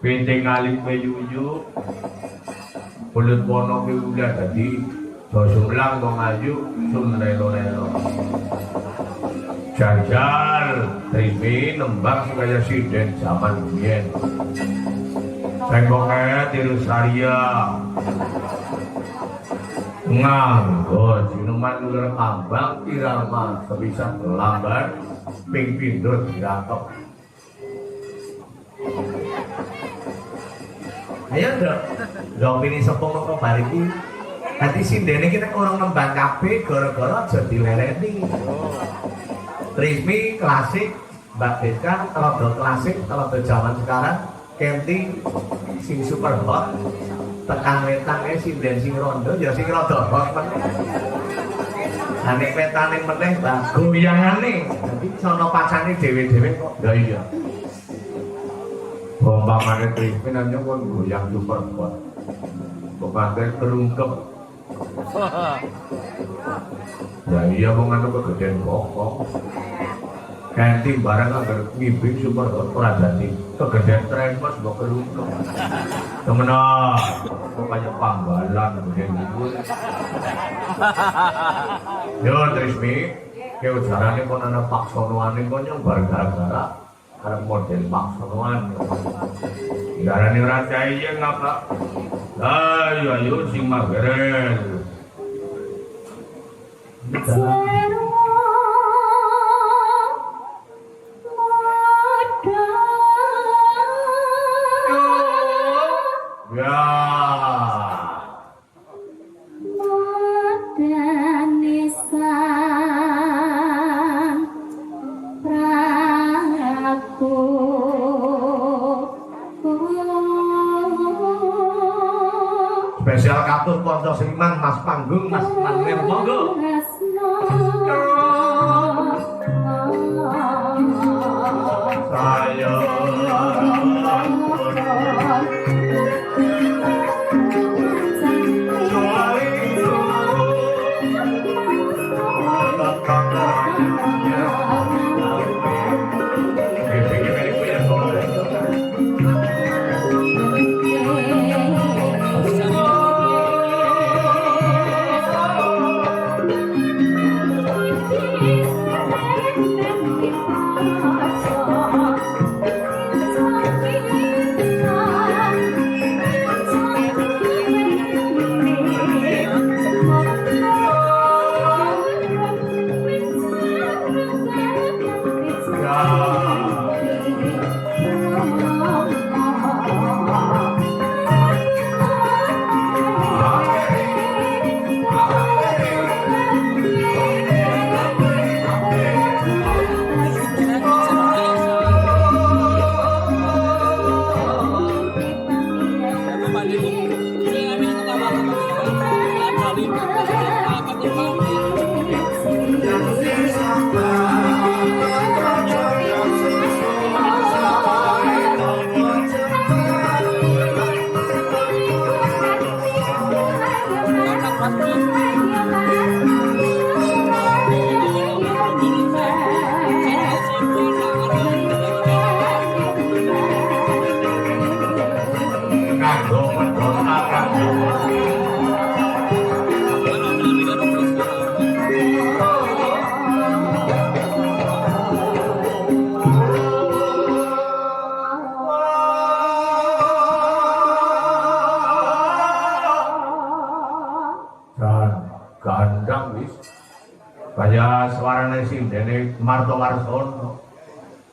Pinting alit mayuyu kulit pono ki udah tadi sumlang kong ayu sun lelo-lelo jajar trimi nembang sekaya sinden zaman biyen tengoknya tiru saria nganggo jinuman ular kambang irama sebisa lambar ping pindut diratok. Ayo dong ini sepung kok bariki nanti sindene kita orang nembang kabeh gara-gara aja dilereni. Trismi klasik Mbak Beka kalau klasik kalau zaman sekarang Kenti sing super hot tekan wetangnya sinden sing rondo ya sing rada hot meneh. Lah nek wetane meneh goyangane dadi sono pacane dhewe-dhewe kok ya iya. Bombamane Trismi nanya kon goyang super hot. Pokoknya terungkep. Ya iya kok anu kegedean pokok. Kanti barang agar ngibing super hot ora dadi kegedean tremos mbok terungkep. Temenan pokoknya panggalan kegedean iku. Yo Trismi, ke ujarane kon ana paksonoane kon nyombar gara-gara arep model paksonoan. Darane ora cahya ngapa? Ayo sing mageres. Ya. Spesial katur Ponco Seniman Mas Panggung Mas Manwir monggo. Saya kaya suarane sindene Marto Warsono,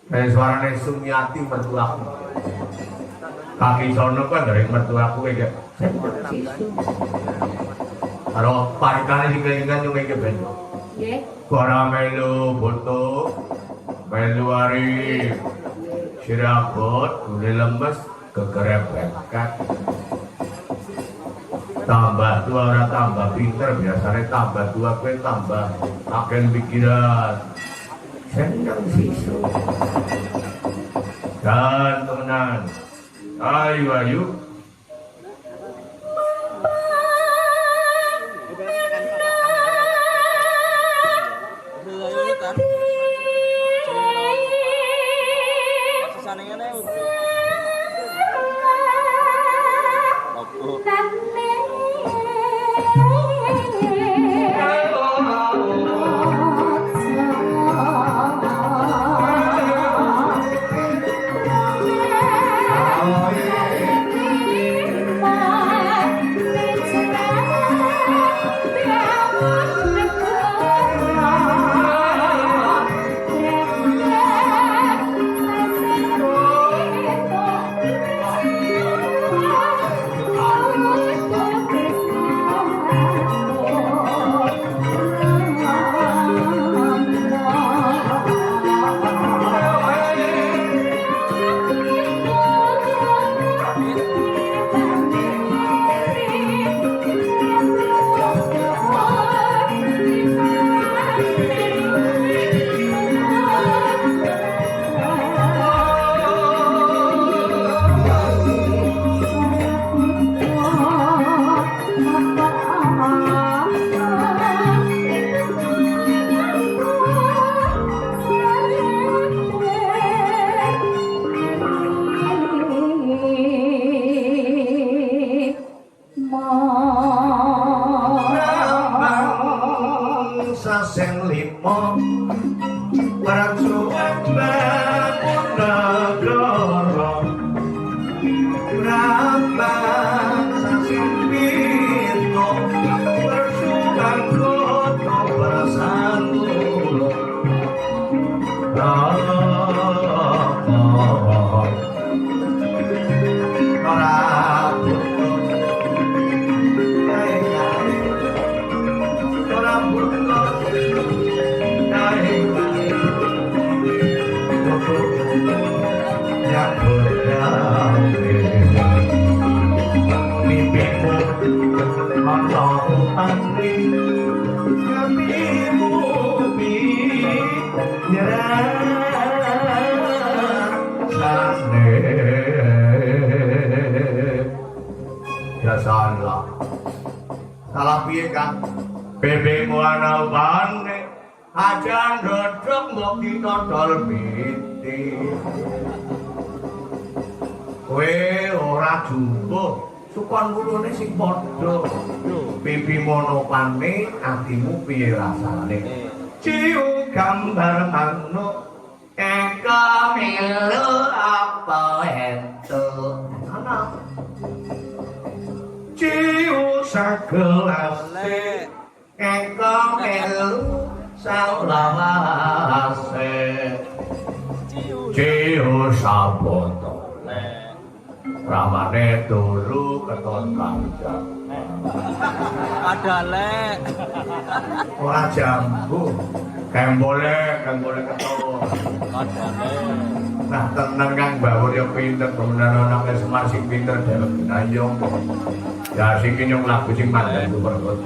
kaya suarane Sumiati mertuaku. Kaki sono kan dari mertuaku kayak karo parikane sing kelingan yo iki ben. Nggih. Ora melu foto, melu ari sirabot, gule lemes, kegerebekan. Tambah tua orang tambah pinter, biasanya tambah tua kue tambah akan pikiran senang sisu Dan temenan. Ayo ayo. Sasen limo Perjuang bangun negara Rambang sasen pintu Perjuang kota bersanggulo Biasalah salah piye Kang bebek ana bane ajan dodok mbok ditodol piti kowe ora jumbuh sukon wulune sing padha pipi monopane atimu piye rasane ciu gambar manuk eka milu apa ento ana ciu sagelase eka milu salawase ciu sabotole ramane turu keton kancang Adale ora jambu kembole ketemu Adale nah tenang Kang Bawur ya pinter bener anake Semar sing pinter dewek nayong ya sing nyong lagu sing mandang perkut